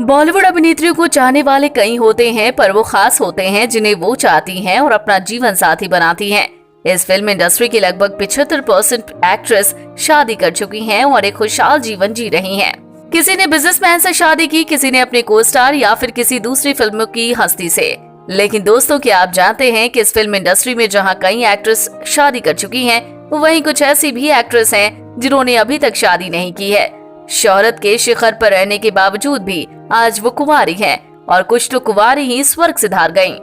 बॉलीवुड अभिनेत्रियों को चाहने वाले कई होते हैं, पर वो खास होते हैं जिन्हें वो चाहती हैं और अपना जीवन साथी बनाती हैं। इस फिल्म इंडस्ट्री की लगभग 75% एक्ट्रेस शादी कर चुकी हैं और एक खुशहाल जीवन जी रही हैं। किसी ने बिजनेसमैन से शादी की, किसी ने अपने को स्टार या फिर किसी दूसरी फिल्मों की हस्ती से। लेकिन दोस्तों, क्या आप जानते हैं कि इस फिल्म इंडस्ट्री में जहां कई एक्ट्रेस शादी कर चुकी हैं, वहीं कुछ ऐसी भी एक्ट्रेस हैं जिन्होंने अभी तक शादी नहीं की है। शोहरत के शिखर पर रहने के बावजूद भी आज वो कुंवारी हैं और कुछ तो कुंवारी ही स्वर्ग सिधार गईं।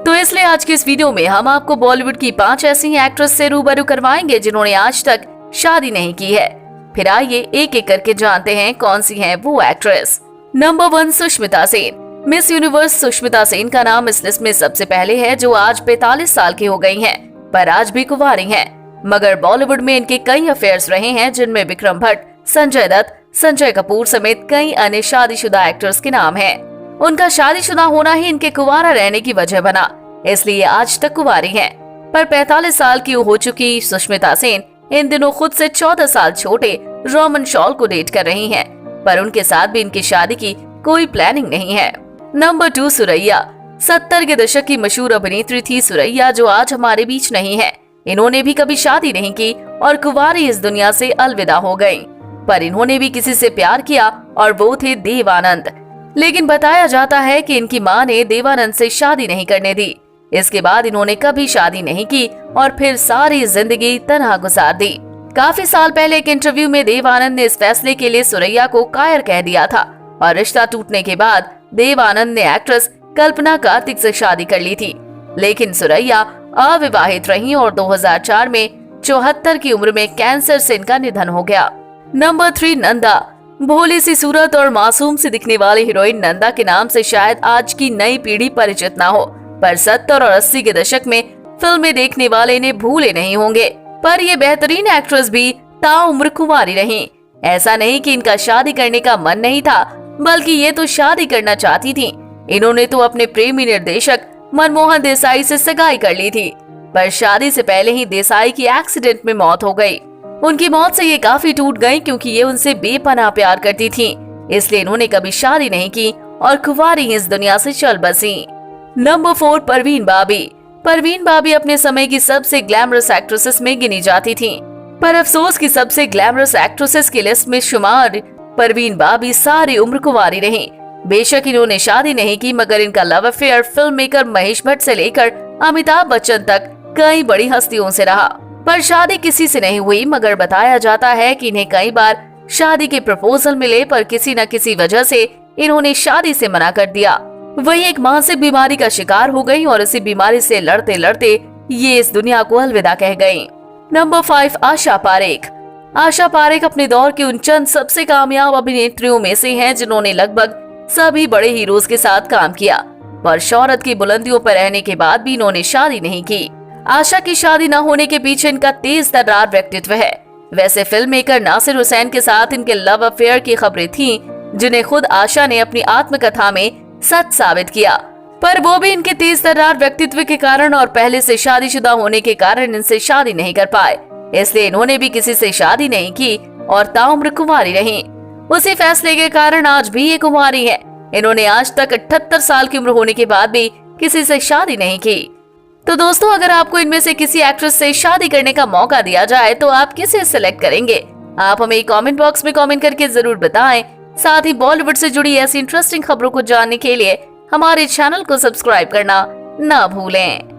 तो इसलिए आज की इस वीडियो में हम आपको बॉलीवुड की 5 ऐसी एक्ट्रेस से रूबरू करवाएंगे जिन्होंने आज तक शादी नहीं की है। फिर आइए एक एक करके जानते हैं कौन सी है वो actress. Number 1, Sushmita Sen. Miss universe Sushmita Sen का नाम इस लिस्ट में सबसे पहले है, जो आज 45 साल की हो गई हैं, पर आज भी कुंवारी हैं। मगर बॉलीवुड में इनके कई अफेयर्स रहे हैं, जिनमें विक्रम भट्ट, संजय दत्त, संजय कपूर समेत कई अन्य शादीशुदा एक्टर्स के नाम हैं। उनका शादीशुदा होना ही इनके कुंवारा रहने की वजह बना, इसलिए आज तक कुंवारी हैं। पर 45 साल की हो चुकी सुष्मिता सेन इन दिनों खुद से 14 साल छोटे रोमन शॉल को डेट कर रही हैं, पर उनके साथ भी इनकी शादी की कोई प्लानिंग नहीं है। नंबर 2, सुरैया। 70 के दशक की मशहूर अभिनेत्री थी सुरैया, जो आज हमारे बीच नहीं है। इन्होंने भी कभी शादी नहीं की और कुंवारी इस दुनिया से अलविदा हो गयी। पर इन्होंने भी किसी से प्यार किया और वो थे देव आनंद। लेकिन बताया जाता है कि इनकी मां ने देव आनंद से शादी नहीं करने दी। इसके बाद इन्होंने कभी शादी नहीं की और फिर सारी जिंदगी तन्हा गुजार दी। काफी साल पहले एक इंटरव्यू में देव आनंद ने इस फैसले के लिए सुरैया को कायर कह दिया था और रिश्ता टूटने के बाद देव आनंद ने एक्ट्रेस कल्पना कार्तिक से शादी कर ली थी। लेकिन सुरैया अविवाहित रही और 2004 में 74 की उम्र में कैंसर से इनका निधन हो गया। नंबर 3, नंदा। भोली सी सूरत और मासूम सी दिखने वाली हीरोइन नंदा के नाम से शायद आज की नई पीढ़ी परिचित ना हो, पर 70 और 80 के दशक में फिल्में देखने वाले इन्हें भूले नहीं होंगे। पर ये बेहतरीन एक्ट्रेस भी ताउम्र कुंवारी रहीं। ऐसा नहीं कि इनका शादी करने का मन नहीं था, बल्कि ये तो शादी करना चाहती थी। इन्होंने तो अपने प्रेमी निर्देशक मनमोहन देसाई से सगाई कर ली थी, पर शादी से पहले ही देसाई की एक्सीडेंट में मौत हो गई। उनकी मौत से ये काफी टूट गई, क्योंकि ये उनसे बेपनाह प्यार करती थी। इसलिए इन्होंने कभी शादी नहीं की और कुंवारी इस दुनिया से चल बसी। नंबर 4, परवीन बाबी। परवीन बाबी अपने समय की सबसे ग्लैमरस एक्ट्रेसेस में गिनी जाती थी, पर अफसोस की सबसे ग्लैमरस एक्ट्रेसेस की लिस्ट में शुमार परवीन बाबी सारी उम्र कुंवारी रही। बेशक इन्होंने शादी नहीं की, मगर इनका love affair film maker Mahesh Bhatt से लेकर अमिताभ बच्चन तक कई बड़ी हस्तियों से रहा। पर शादी किसी से नहीं हुई, मगर बताया जाता है कि इन्हें कई बार शादी के प्रपोजल मिले, पर किसी न किसी वजह से इन्होंने शादी से मना कर दिया। वही एक मानसिक बीमारी का शिकार हो गई और इसी बीमारी से लड़ते लड़ते ये इस दुनिया को अलविदा कह गयी। नंबर 5, आशा पारेख। आशा पारेख अपने दौर की उन चंद सबसे कामयाब अभिनेत्रियों में से हैं जिन्होंने लगभग सभी बड़े हीरोज के साथ काम किया, पर शोहरत की बुलंदियों पर रहने के बाद भी इन्होंने शादी नहीं की। आशा की शादी न होने के पीछे इनका तेज तर्रार व्यक्तित्व है। वैसे फिल्म मेकर नासिर हुसैन के साथ इनके लव अफेयर की खबरें थीं, जिन्हें खुद आशा ने अपनी आत्मकथा में सच साबित किया, पर वो भी इनके तेज तर्रार व्यक्तित्व के कारण और पहले से शादीशुदा होने के कारण इनसे शादी नहीं कर पाए। इसलिए इन्होंने भी किसी से शादी नहीं की और ताउम्र कुंवारी रहीं। उसी फैसले के कारण आज भी ये कुंवारी है। इन्होंने आज तक 78 साल की उम्र होने के बाद भी किसी से शादी नहीं की। तो दोस्तों, अगर आपको इनमें से किसी एक्ट्रेस से शादी करने का मौका दिया जाए तो आप किसे सिलेक्ट करेंगे? आप हमें कमेंट बॉक्स में कमेंट करके जरूर बताएं। साथ ही बॉलीवुड से जुड़ी ऐसी इंटरेस्टिंग खबरों को जानने के लिए हमारे चैनल को सब्सक्राइब करना ना भूलें।